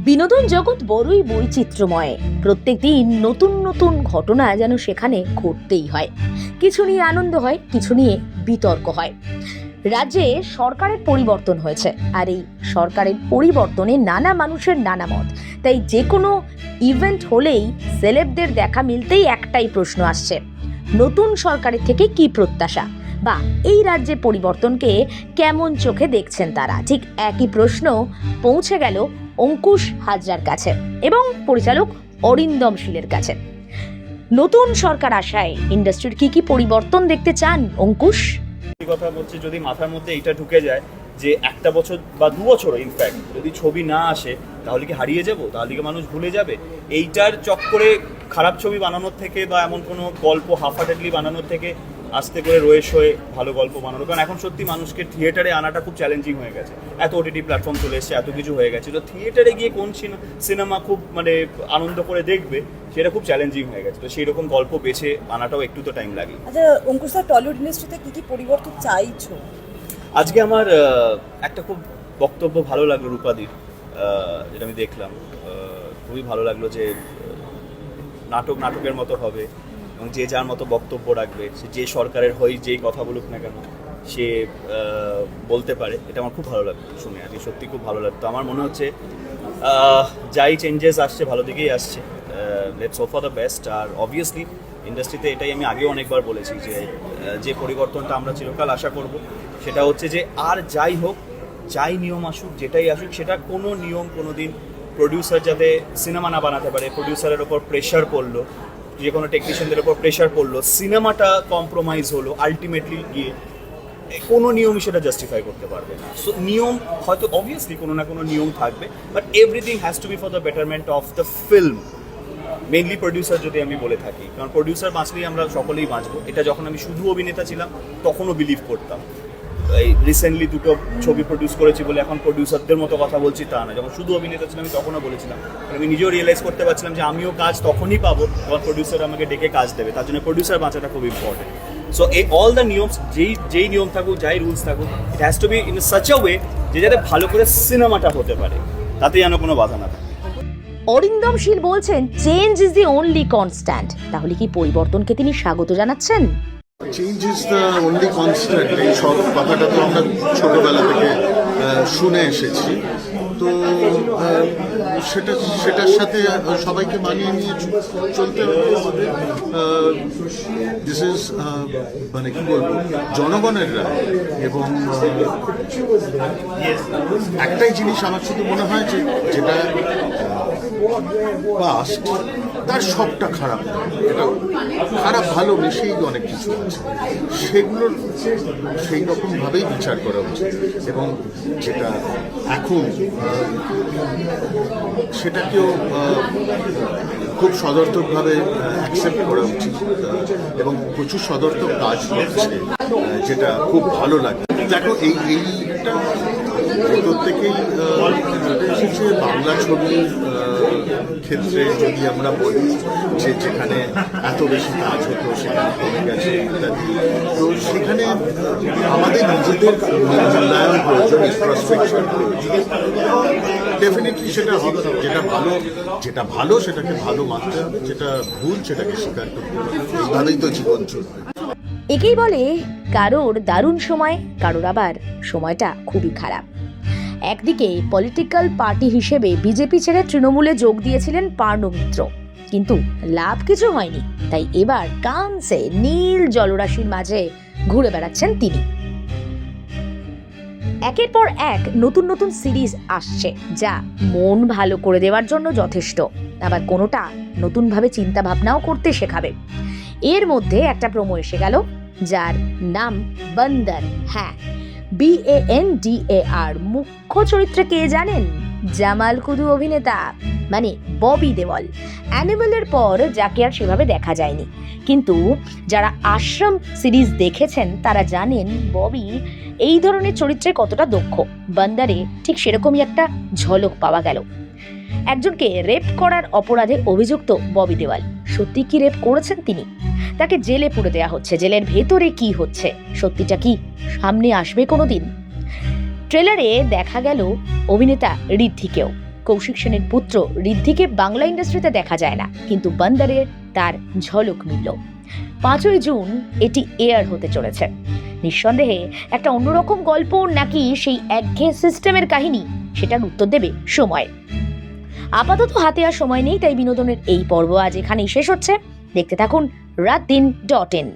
বিনোদন জগৎ বড়ই বৈচিত্র্যময়। প্রত্যেকদিন নতুন নতুন ঘটনা যেন সেখানে ঘটতেই হয়। কিছু নিয়ে আনন্দ হয়, কিছু নিয়ে বিতর্ক হয়। রাজ্যে সরকারের পরিবর্তন হয়েছে, আর এই সরকারের পরিবর্তনে নানা মানুষের নানা মত। তাই যে কোনো ইভেন্ট হলেই সেলেবদের দেখা মিলতেই একটাই প্রশ্ন আসছে, নতুন সরকারের থেকে কি প্রত্যাশা, বা এই রাজ্যে পরিবর্তনকে কেমন চোখে দেখছেন তারা। ঠিক একই প্রশ্ন পৌঁছে গেল অঙ্কুশ হাজরার কাছে এবং পরিচালক অরিন্দম শীলের কাছে। নতুন সরকার আসায় ইন্ডাস্ট্রির কি পরিবর্তন দেখতে চান অঙ্কুশ? কথা বলছি, যদি মাথার মধ্যে এটা ঢুকে যায় যে একটা বছর বা 2 বছর ইনফ্যাক্ট যদি ছবি না আসে তাহলে কি হারিয়ে যাব, তাহলে কি মানুষ ভুলে যাবে, এইটার চক্করে খারাপ ছবি বানানোর থেকে বা এমন কোনো গল্প হাফহার্টেডলি বানানোর থেকে আস্তে করে রয়েস হয়ে ভালো গল্প বানানো। কারণ এখন সত্যি মানুষকে থিয়েটারে আনাটা খুব চ্যালেঞ্জিং হয়ে গেছে। এত ওটিটি প্ল্যাটফর্ম চলে এসছে, এত কিছু হয়ে গেছে, তো থিয়েটারে গিয়ে কোন সিনেমা খুব আনন্দ করে দেখবে সেটা খুব চ্যালেঞ্জিং হয়ে গেছে। তো সেই রকম গল্প বেছে আনাটাও একটু তো টাইম লাগে। আচ্ছা অঙ্কুশ স্যার, টলিউড ইন্ডাস্ট্রিতে কি পরিবর্তন চাইছো? আজকে আমার একটা খুব বক্তব্য ভালো লাগলো রূপাদির, যেটা আমি দেখলাম, খুবই ভালো লাগলো যে নাটকের মতো হবে এবং যে যার মতো বক্তব্য রাখবে, সে যে সরকারের হয়ে যেই কথা বলুক না কেন সে বলতে পারে। এটা আমার খুব ভালো লাগলো শুনে, আজকে সত্যি খুব ভালো লাগতো। আমার মনে হচ্ছে যাই চেঞ্জেস আসছে ভালো দিকেই আসছে। Let's hope for the best. আর অবভিয়াসলি ইন্ডাস্ট্রিতে এটাই আমি আগেও অনেকবার বলেছি যে যে পরিবর্তনটা আমরা চিরকাল আশা করব সেটা হচ্ছে যে আর যাই হোক, যাই নিয়ম আসুক, যেটাই আসুক, সেটা কোনো নিয়ম কোনো দিন প্রডিউসার যাতে সিনেমা না বানাতে পারে, প্রডিউসারের ওপর প্রেশার পড়লো, যে কোনো টেকনিশিয়ানদের ওপর প্রেশার পড়লো, সিনেমাটা কম্প্রোমাইজ হলো, আলটিমেটলি গিয়ে কোনো নিয়মই সেটা জাস্টিফাই করতে পারবে না। সো নিয়ম হয়তো অবভিয়াসলি কোনো না কোনো নিয়ম থাকবে, but everything has to be for the betterment of the film. Mainly producer যদি আমি বলে থাকি, কারণ প্রডিউসার বাঁচলেই আমরা সকলেই বাঁচবো। এটা যখন আমি শুধু অভিনেতা ছিলাম তখনও বিলিভ করতাম। এই রিসেন্টলি 2টো ছবি প্রডিউস করেছি বলে এখন প্রডিউসারদের মতো কথা বলছি তা না। যখন শুধু অভিনেতা ছিলাম আমি তখনও বলেছিলাম, আমি নিজেও রিয়েলাইজ করতে পারছিলাম যে আমিও কাজ তখনই পাবো যখন প্রডিউসার আমাকে ডেকে কাজ দেবে। তার জন্য প্রডিউসার বাঁচাটা খুব ইম্পর্টেন্ট। সো এই অল দ্য নিয়মস, যেই নিয়ম থাকুক, যাই রুলস থাকুক, it has to be in such a way যে যাতে ভালো করে সিনেমাটা হতে পারে, তাতে যেন কোনো বাধা না থাকে। অরিন্দম শীল বলছেন change is the only constant. তাহলে কি পরিবর্তনকে তিনি স্বাগত জানাচ্ছেন? Change is the only constant, এই সব কথাটা তো আমরা ছোটবেলা থেকে শুনে এসেছি। তো সেটার সাথে সবাইকে মানিয়ে নিয়ে চলতে হবে আমাদের। দিস ইজ মানে কি বলবো, জনগণের রায়। এবং একটাই জিনিস আমার শুধু মনে হয় যে যেটা পাস্ট তার সবটা খারাপ না, এটা খারাপ ভালো মিশেই অনেক কিছু আছে, সেগুলোর সেই রকমভাবেই বিচার করা উচিত। এবং যেটা এখন সেটাকেও খুব সদর্থকভাবে অ্যাকসেপ্ট করা উচিত। এবং প্রচুর সদর্থক কাজ হচ্ছে, যেটা খুব ভালো লাগে। দেখো এইটা প্রত্যেকেই এসেছে বাংলা ছবির ক্ষেত্রে। যদি আমরা বলি যে যেখানে এত বেশি কাজ হতো সেখানে কমে গেছে ইত্যাদি, তো সেখানে আমাদের নিজেদের মূল্যায়ন প্রয়োজন, ইন্ট্রোস্পেকশন প্রয়োজন। ডেফিনেটলি সেটা হবে। যেটা ভালো সেটাকে ভালো মানতে হবে, যেটা ভুল সেটাকে স্বীকার করতে হবে। এইভাবেই তো জীবন চলবে। একেই বলে কারোর দারুণ সময়, কারোর আবার সময়টা খুবই খারাপ। একদিকে পলিটিক্যাল পার্টি হিসেবে বিজেপি ছেড়ে তৃণমূলে যোগ দিয়েছিলেন পার্নো মিত্র, কিন্তু লাভ কিছু হয়নি। তাই এবার কানসে নীল জলরাশির মাঝে ঘুরে বেড়াচ্ছেন তিনি। একের পর এক নতুন নতুন সিরিজ আসছে, যা মন ভালো করে দেওয়ার জন্য যথেষ্ট, আবার কোনোটা নতুনভাবে চিন্তা ভাবনাও করতে শেখাবে। এর মধ্যে একটা প্রোমো এসে গেল যার নাম বন্দর। হ্যাঁ, BANDAR। মুখ্য চরিত্রে কে জানেন? জামাল কুদু অভিনেতা, মানে ববি দেওয়াল। অ্যানিমেলের পর যাকে আর সেভাবে দেখা যায়নি, কিন্তু যারা আশ্রম সিরিজ দেখেছেন তারা জানেন ববি এই ধরনের চরিত্রে কতটা দক্ষ। বন্দরে ঠিক সেরকমই একটা ঝলক পাওয়া গেল। একজনকে রেপ করার অপরাধে অভিযুক্ত ববি দেওয়াল। সত্যি কি রেপ করেছেন তিনি? তাকে জেলে পুরে দেওয়া হচ্ছে। জেলের ভেতরে কি হচ্ছে, সত্যিটা কি সামনে আসবে কোনোদিন? ট্রেলারে দেখা গেল অভিনেতা ঋদ্ধিকেও। কৌশিক সেনের পুত্র ঋদ্ধিকে বাংলা ইন্ডাস্ট্রিতে দেখা যায় না, কিন্তু বন্দরে তার ঝলক মিলল। 5ই জুন এটি এয়ার হতে চলেছে। নিঃসন্দেহে একটা অন্যরকম গল্প নাকি সেই একঘেয়ে সিস্টেমের কাহিনী, সেটার উত্তর দেবে সময়। আপাতত হাতে আর সময় নেই, তাই বিনোদনের এই পর্ব আজ এখানেই শেষ হচ্ছে। দেখতে থাকুন রাতদিন.in।